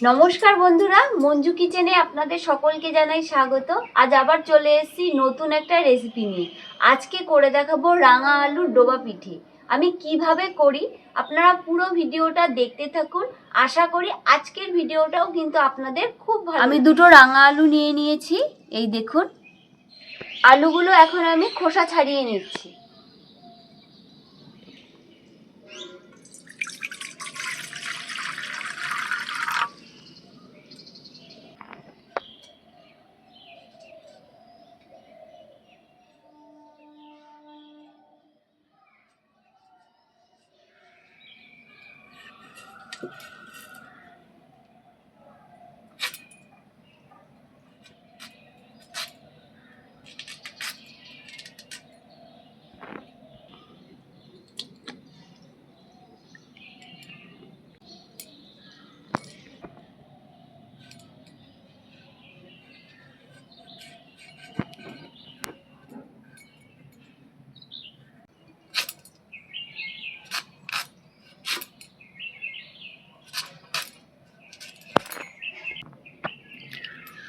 নমস্কার বন্ধুরা, মঞ্জু কিচেনে আপনাদের সকলকে জানাই স্বাগত। আজ আবার চলে এসেছি নতুন একটা রেসিপি নিয়ে। আজকে করে দেখাবো রাঙা আলুর ডোবা পিঠে। আমি কিভাবে করি আপনারা পুরো ভিডিওটা দেখতে থাকুন। আশা করি আজকের ভিডিওটাও কিন্তু আপনাদের খুব ভালো। আমি দুটো রাঙা আলু নিয়ে নিয়েছি, এই দেখুন। আলুগুলো এখন আমি খোসা ছাড়িয়ে নিচ্ছি।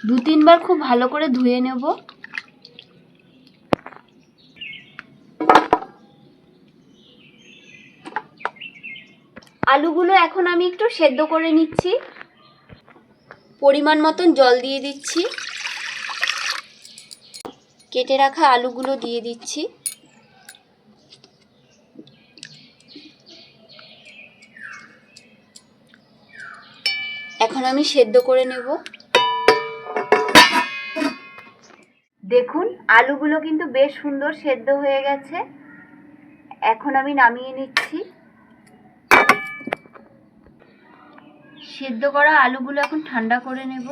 দু তিনবার খুব ভালো করে ধুয়ে নেব। আলুগুলো এখন আমি একটু সেদ্ধ করে নিচ্ছি। পরিমাণ মতন জল দিয়ে দিচ্ছি। কেটে রাখা আলুগুলো দিয়ে দিচ্ছি। এখন আমি সেদ্ধ করে নেব। দেখুন, আলুগুলো কিন্তু বেশ সুন্দর সেদ্ধ হয়ে গেছে। এখন আমি নামিয়ে নিচ্ছি। সেদ্ধ করা আলুগুলো এখন ঠান্ডা করে নেব।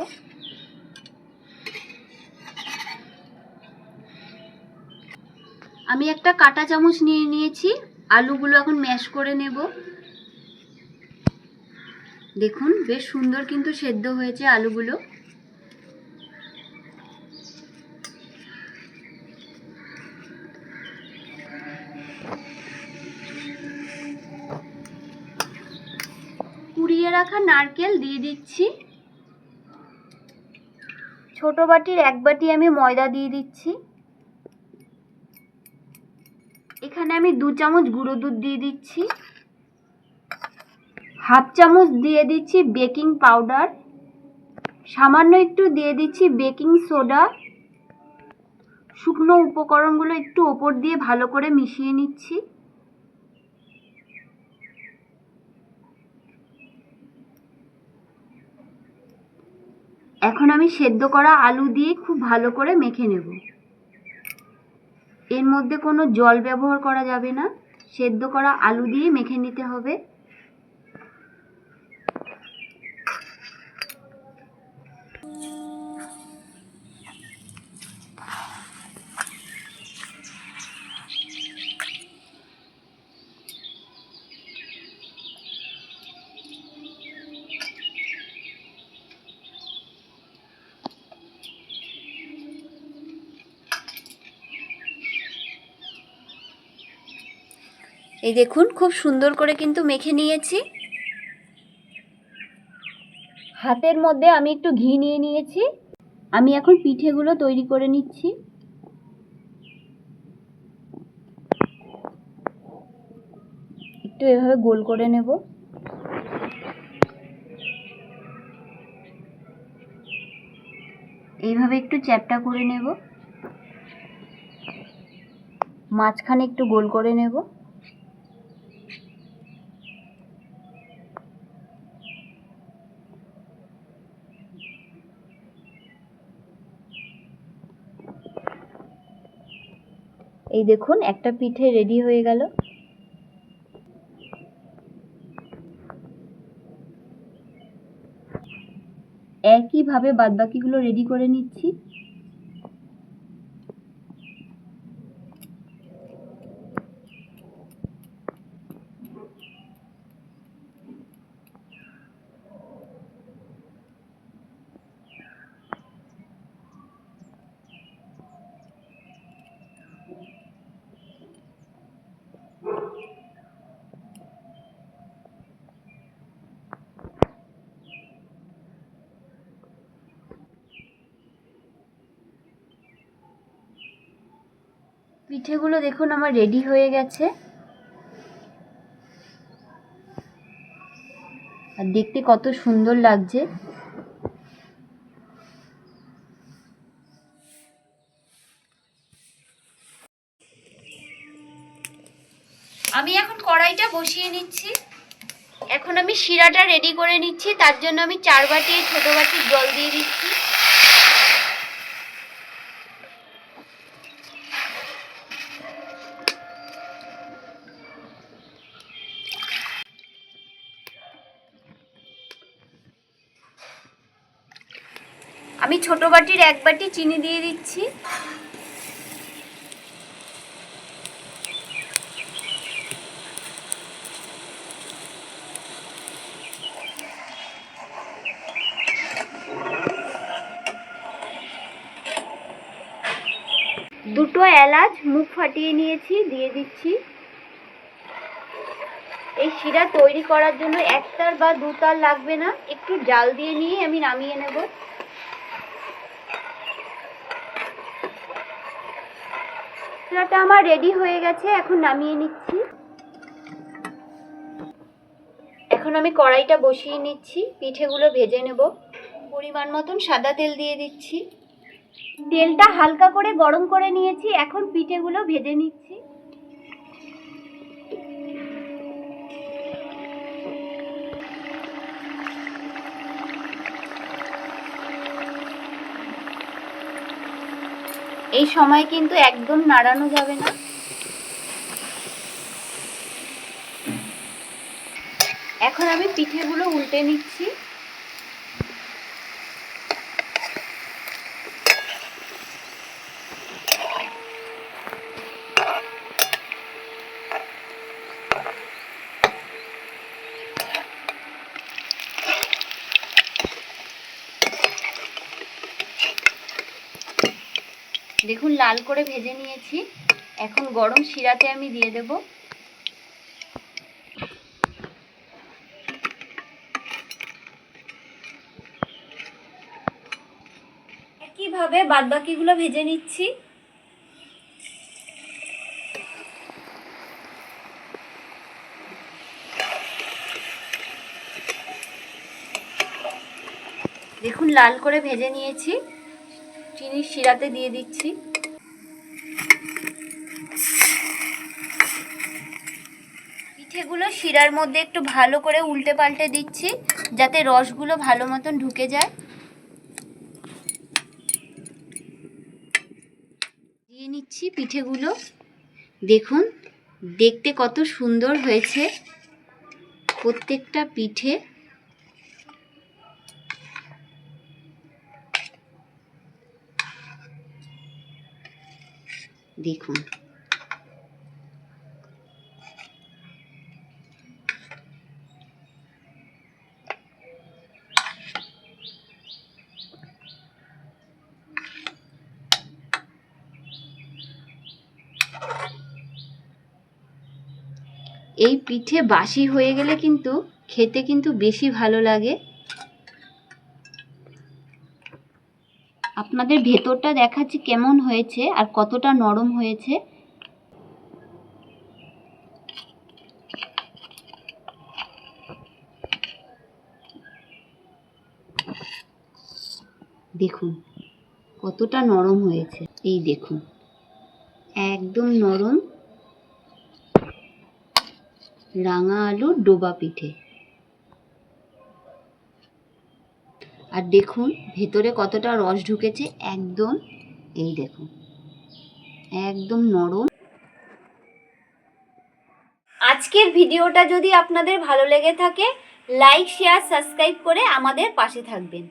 আমি একটা কাঁটা চামচ নিয়ে নিয়েছি। আলুগুলো এখন ম্যাশ করে নেব। দেখুন, বেশ সুন্দর কিন্তু সেদ্ধ হয়েছে আলুগুলো। কুড়িয়ে রাখা নারকেল দিয়ে দিচ্ছি। ছোট বাটির এক বাটি আমি ময়দা দিয়ে দিচ্ছি। এখানে আমি 2 চামচ গুঁড়ো দুধ দিয়ে দিচ্ছি। হাফ চামচ দিয়ে দিচ্ছি বেকিং পাউডার। সামান্য একটু দিয়ে দিচ্ছি বেকিং সোডা। শুকনো উপকরণগুলো একটু ওপর দিয়ে ভালো করে মিশিয়ে নিচ্ছি। এখন আমি সেদ্ধ করা আলু দিয়ে খুব ভালো করে মেখে নেব। এর মধ্যে কোনো জল ব্যবহার করা যাবে না। সেদ্ধ করা আলু দিয়ে মেখে নিতে হবে। এই দেখুন, খুব সুন্দর করে কিন্তু মেখে নিয়েছি। হাতের মধ্যে আমি একটু ঘি নিয়ে নিয়েছি। আমি এখন পিঠেগুলো তৈরি করে নিচ্ছি। একটু এভাবে গোল করে নেব। এইভাবে একটু চ্যাপ্টা করে নেব। মাঝখানে একটু গোল করে নেব। এই দেখুন, একটা পিঠে রেডি হয়ে গেল। একইভাবে বাদবাকিগুলো রেডি করে নিচ্ছি। পিঠেগুলো দেখুন আমার রেডি হয়ে গেছে, আর দেখতে কত সুন্দর লাগছে। আমি এখন কড়াইটা বসিয়ে নিচ্ছি। এখন আমি শিরাটা রেডি করে নিচ্ছি, তার জন্য আমি 4 বাটি ছোট বাটির জল দিয়ে দিচ্ছি। আমি ছোট বাটির 1 বাটি চিনি দিয়ে দিচ্ছি। দুটো এলাচ মুখ ফাটিয়ে নিয়েছি, দিয়ে দিচ্ছি। এই শিরা তৈরি করার জন্য 1 তার বা 2 তার লাগবে না, একটু জাল দিয়ে নিয়ে আমি নামিয়ে নেব। শিরাটা আমার রেডি হয়ে গেছে, এখন নামিয়ে নিচ্ছি। এখন আমি কড়াইটা বসিয়ে নিচ্ছি, পিঠেগুলো ভেজে নেব। পরিমাণ মতন সাদা তেল দিয়ে দিচ্ছি। তেলটা হালকা করে গরম করে নিয়েছি, এখন পিঠেগুলো ভেজে নিচ্ছি। এই সময় কিন্তু একদম নাড়ানো যাবে না। এখন আমি পিঠেগুলো উল্টে নিচ্ছি। দেখুন লাল করে ভেজে নিয়েছি, এখন গরম শিরাতে আমি দিয়ে দেব। একইভাবে বাদবাকিগুলো ভেজে নিচ্ছি। দেখুন লাল করে ভেজে নিয়েছি, চিনির শিরাতে দিয়ে দিচ্ছি। পিঠেগুলো শিরার মধ্যে একটু ভালো করে উল্টে পাল্টে দিচ্ছি, যাতে রসগুলো ভালো মতন ঢুকে যায়। দিয়ে নিচ্ছি পিঠেগুলো। দেখুন দেখতে কত সুন্দর হয়েছে প্রত্যেকটা পিঠে। দেখুন এই পিঠে বাসি হয়ে গেলে কিন্তু খেতে কিন্তু বেশি ভালো লাগে। আপনাদের ভেতরটা দেখাচ্ছি কেমন হয়েছে আর কতটা নরম হয়েছে। দেখুন কতটা নরম হয়েছে, এই দেখুন একদম নরম রাঙা আলুর ডোবা পিঠে। আর দেখুন ভেতরে কতটা রস ঢুকেছে, একদম এই দেখুন একদম নরম। আজকের ভিডিওটা যদি আপনাদের ভালো লেগে থাকে, লাইক শেয়ার সাবস্ক্রাইব করে আমাদের পাশে থাকবেন।